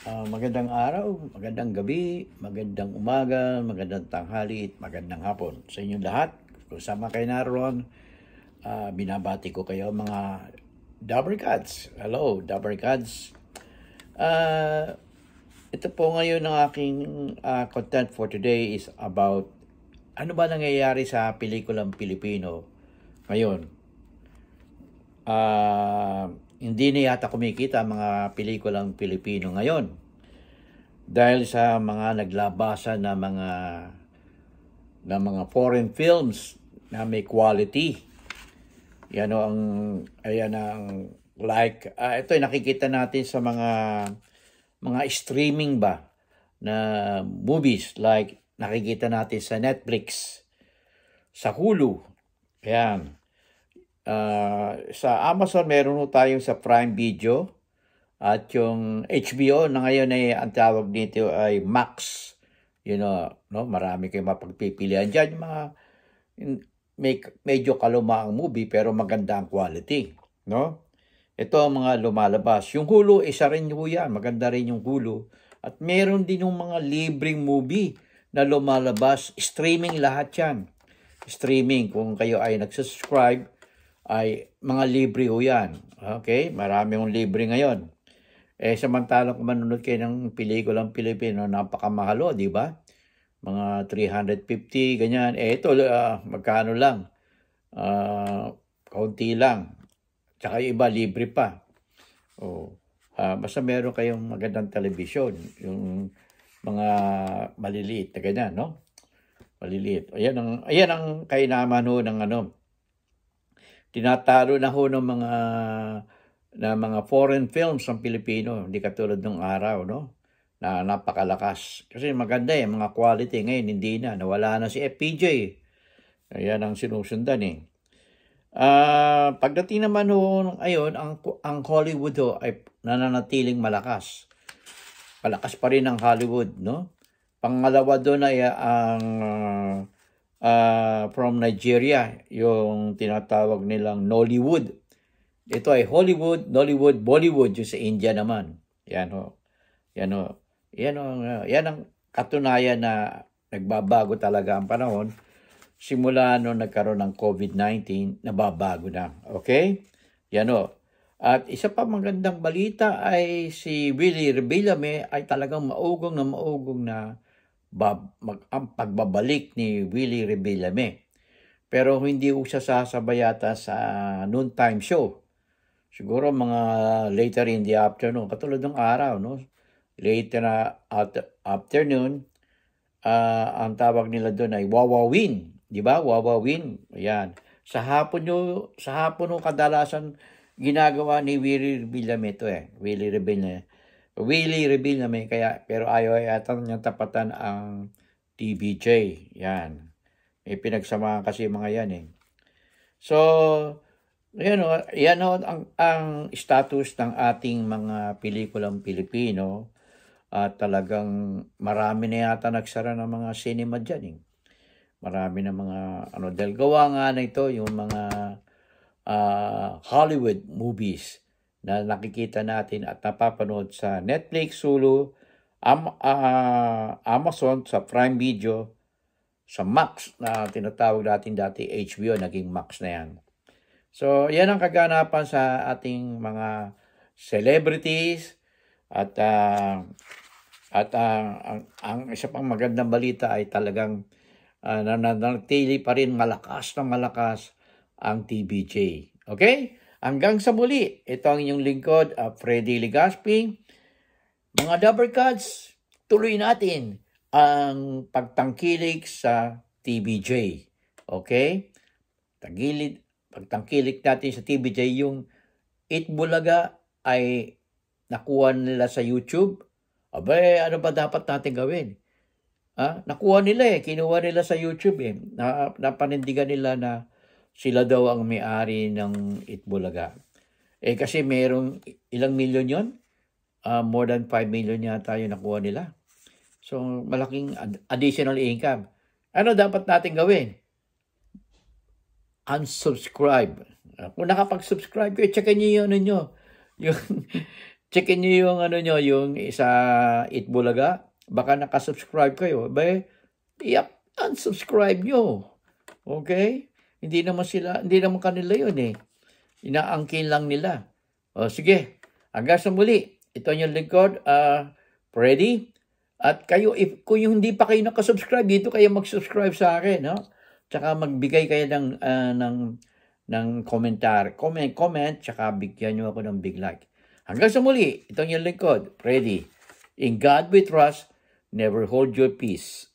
Magandang araw, magandang gabi, magandang umaga, magandang tanghali, at magandang hapon sa inyong lahat. Kung sama kayo naroon, binabati ko kayo mga Dabbercats. Hello, Dabbercats. Ito po ngayon ang aking content for today is about ano ba nangyayari sa pelikulang Pilipino ngayon. Hindi na yata kumikita ang mga pelikulang Pilipino ngayon dahil sa mga naglabasan na mga foreign films na may quality. Yan ang like ito ay nakikita natin sa mga streaming ba na movies, like nakikita natin sa Netflix, sa Hulu. Ayan. Sa Amazon, meron tayong sa Prime Video at yung HBO na ngayon ay ang tawag dito ay Max. Marami kayong mapagpipilian dyan. Yung mga medyo kalumaang movie pero maganda ang quality. No? Ito ang mga lumalabas. Yung Hulu, isa rin yung yan. Maganda rin yung Hulu. At meron din yung mga libreng movie na lumalabas. Streaming lahat yan. Streaming, kung kayo ay nagsubscribe, ay mga libre ho yan. Okay? Marami yung libre ngayon. Samantalang kung manunod kayo ng pelikulang Pilipino, napakamahal, di ba? Mga 350, ganyan. Ito, magkano lang? Kaunti lang. Tsaka yung iba, libre pa. Basta meron kayong magandang television. Yung mga maliliit na ganyan, no? Maliliit. Ayan ang kainaman ho ng tinatalo na ho ng mga foreign films ng Pilipino, hindi katulad ng araw, no? Na napakalakas. Kasi maganda mga quality. Ngayon, hindi na. Nawala na si FPJ. Ayan ang sinusundan Pagdating naman ho, ayon, ang Hollywood ho ay nananatiling malakas. Malakas pa rin ang Hollywood, no? Pangalawa doon ay ang from Nigeria, yung tinatawag nilang Nollywood. Ito ay Hollywood, Nollywood, Bollywood, yung sa India naman. Yan ang katunayan na nagbabago talaga ang panahon. Simula nung nagkaroon ng COVID-19, nababago na. Okay? At isa pa magandang balita ay si Willie Revillame ay talagang maugong na ang pagbabalik ni Willie Revillame. Pero hindi ko siya sasabay yata sa noontime show. Siguro mga later in the afternoon, katulad ng araw, no? Later na afternoon, ang tawag nila doon ay Wawawin. Di ba? Wawawin. Ayan. Sa hapon kadalasan ginagawa ni Willie Revillame ito Willie Revillame, pero ayaw yata niyang tapatan ang TVJ. Yan. May pinagsamahan kasi mga yan So, yan ang status ng ating mga pelikulang Pilipino. At talagang marami na yata nagsara ng mga cinema dyan Marami na mga dahil gawa nga na ito yung mga Hollywood movies na nakikita natin at napapanood sa Netflix, Hulu, Amazon, sa Prime Video, sa Max na tinatawag natin dati HBO, naging Max na yan. So, yan ang kaganapan sa ating mga celebrities at ang isa pang magandang balita ay talagang nananatili pa rin malakas ang TVJ. Okay? Hanggang sa muli, ito ang inyong lingkod, Freddy Legaspi. Mga Dabbercats, tuloy natin ang pagtangkilik sa TVJ. Okay? Pagtangkilik natin sa TVJ, yung Itbulaga ay nakuha nila sa YouTube. Ano ba dapat natin gawin? Nakuha nila kinuha nila sa YouTube napanindigan nila na sila daw ang may-ari ng Itbulaga. Kasi merong ilang milyon yon? More than 5 million yata yung nakuha nila. So, malaking additional income. Ano dapat natin gawin? Unsubscribe. Kung nakapag-subscribe kayo, checkin nyo yung Checkin nyo yung ano nyo, yung sa Itbulaga. Baka nakasubscribe kayo. Unsubscribe nyo. Okay? Hindi naman kanila yun eh. Inaangkin lang nila. O sige, hanggang sa muli. Ito yung lingkod, Freddy. At kayo, kung hindi pa kayo nakasubscribe, dito kayo mag-subscribe sa akin. No? Tsaka magbigay kayo ng comment, tsaka bigyan nyo ako ng big like. Hanggang sa muli, ito yung lingkod, Freddy. In God we trust, never hold your peace.